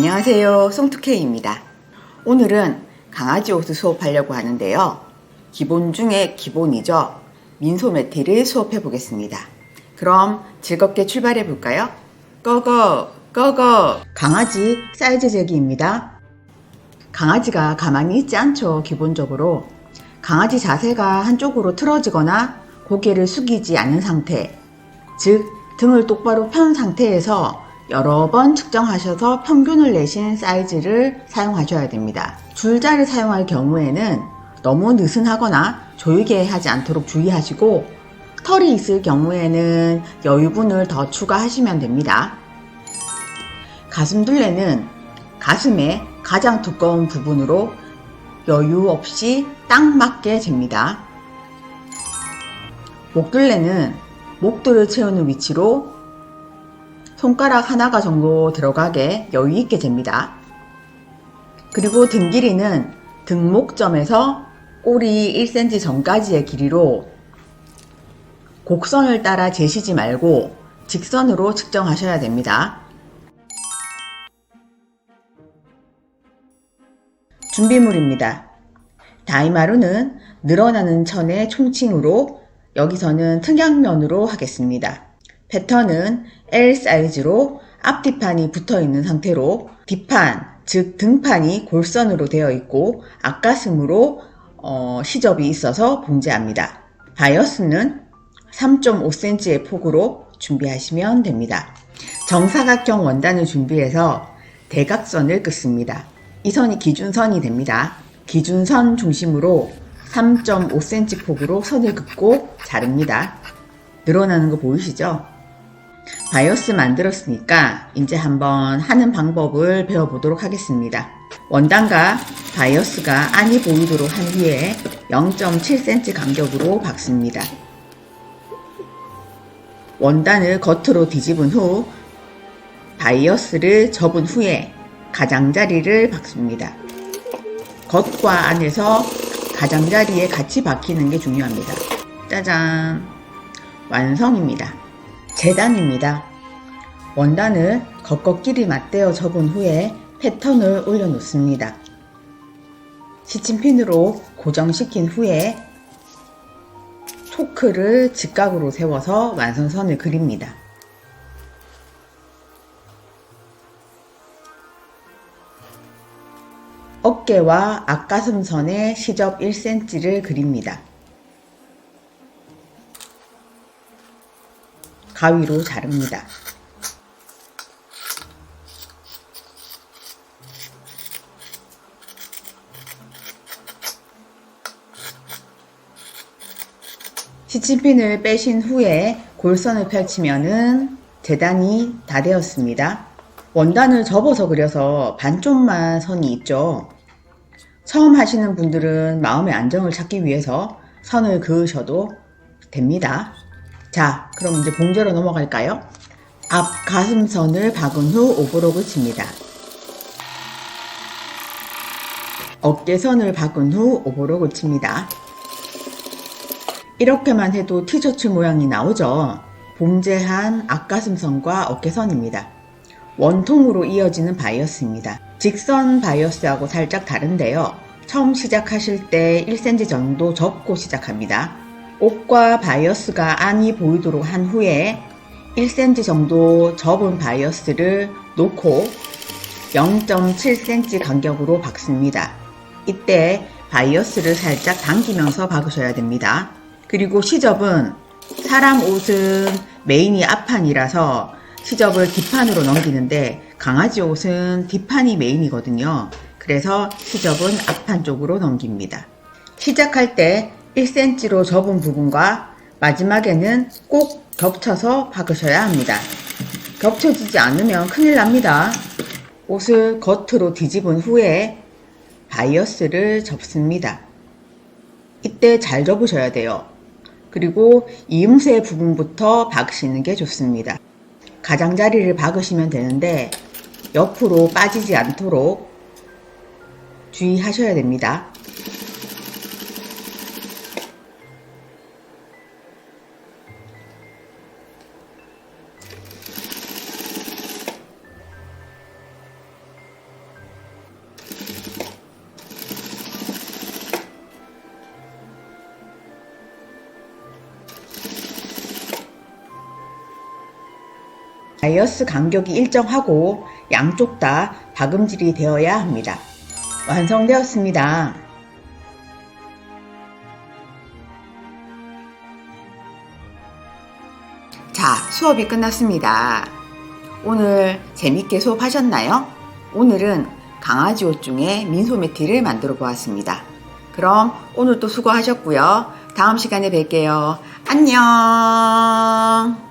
안녕하세요, 송투케이입니다. 오늘은 강아지 옷을 수업하려고 하는데요. 기본 중에 기본이죠. 민소 매트를 수업해 보겠습니다. 그럼 즐겁게 출발해 볼까요? 고고! 고고! 강아지 사이즈 재기입니다. 강아지가 가만히 있지 않죠. 기본적으로 강아지 자세가 한쪽으로 틀어지거나 고개를 숙이지 않은 상태, 즉 등을 똑바로 편 상태에서 여러 번 측정하셔서 평균을 내신 사이즈를 사용하셔야 됩니다. 줄자를 사용할 경우에는 너무 느슨하거나 조이게 하지 않도록 주의하시고, 털이 있을 경우에는 여유분을 더 추가하시면 됩니다. 가슴둘레는 가슴의 가장 두꺼운 부분으로 여유 없이 딱 맞게 잽니다. 목둘레는 목줄을 채우는 위치로 손가락 하나가 정도 들어가게 여유 있게 잽니다. 그리고 등 길이는 등목점에서 꼬리 1cm 전까지의 길이로 곡선을 따라 재시지 말고 직선으로 측정하셔야 됩니다. 준비물입니다. 다이마루는 늘어나는 천의 총칭으로 여기서는 특양면으로 하겠습니다. 패턴은 L 사이즈로 앞뒤판이 붙어 있는 상태로 뒷판, 즉 등판이 골선으로 되어 있고 앞가슴으로 시접이 있어서 봉제합니다. 바이어스는 3.5cm의 폭으로 준비하시면 됩니다. 정사각형 원단을 준비해서 대각선을 긋습니다. 이 선이 기준선이 됩니다. 기준선 중심으로 3.5cm 폭으로 선을 긋고 자릅니다. 늘어나는 거 보이시죠? 바이어스 만들었으니까 이제 한번 하는 방법을 배워보도록 하겠습니다. 원단과 바이어스가 안이 보이도록 한 후에 0.7cm 간격으로 박습니다. 원단을 겉으로 뒤집은 후 바이어스를 접은 후에 가장자리를 박습니다. 겉과 안에서 가장자리에 같이 박히는 게 중요합니다. 짜잔! 완성입니다. 재단입니다. 원단을 겉겉끼리 맞대어 접은 후에 패턴을 올려놓습니다. 시침핀으로 고정시킨 후에 초크를 직각으로 세워서 완성선을 그립니다. 어깨와 앞가슴선에 시접 1cm를 그립니다. 가위로 자릅니다. 시침핀을 빼신 후에 골선을 펼치면은 재단이 다 되었습니다. 원단을 접어서 그려서 반쪽만 선이 있죠. 처음 하시는 분들은 마음의 안정을 찾기 위해서 선을 그으셔도 됩니다. 자, 그럼 이제 봉제로 넘어갈까요? 앞 가슴선을 박은 후 오버록을 칩니다. 어깨선을 박은 후 오버록을 칩니다. 이렇게만 해도 티셔츠 모양이 나오죠? 봉제한 앞가슴선과 어깨선입니다. 원통으로 이어지는 바이어스입니다. 직선 바이어스하고 살짝 다른데요. 처음 시작하실 때 1cm 정도 접고 시작합니다. 옷과 바이어스가 안이 보이도록 한 후에 1cm 정도 접은 바이어스를 놓고 0.7cm 간격으로 박습니다. 이때 바이어스를 살짝 당기면서 박으셔야 됩니다. 그리고 시접은 사람 옷은 메인이 앞판이라서 시접을 뒷판으로 넘기는데 강아지 옷은 뒷판이 메인이거든요. 그래서 시접은 앞판 쪽으로 넘깁니다. 시작할 때 1cm로 접은 부분과 마지막에는 꼭 겹쳐서 박으셔야 합니다. 겹쳐지지 않으면 큰일 납니다. 옷을 겉으로 뒤집은 후에 바이어스를 접습니다. 이때 잘 접으셔야 돼요. 그리고 이음새 부분부터 박으시는 게 좋습니다. 가장자리를 박으시면 되는데 옆으로 빠지지 않도록 주의하셔야 됩니다. 바이어스 간격이 일정하고 양쪽 다 박음질이 되어야 합니다. 완성되었습니다. 자, 수업이 끝났습니다. 오늘 재밌게 수업하셨나요? 오늘은 강아지 옷 중에 민소 매트를 만들어 보았습니다. 그럼 오늘도 수고하셨고요. 다음 시간에 뵐게요. 안녕.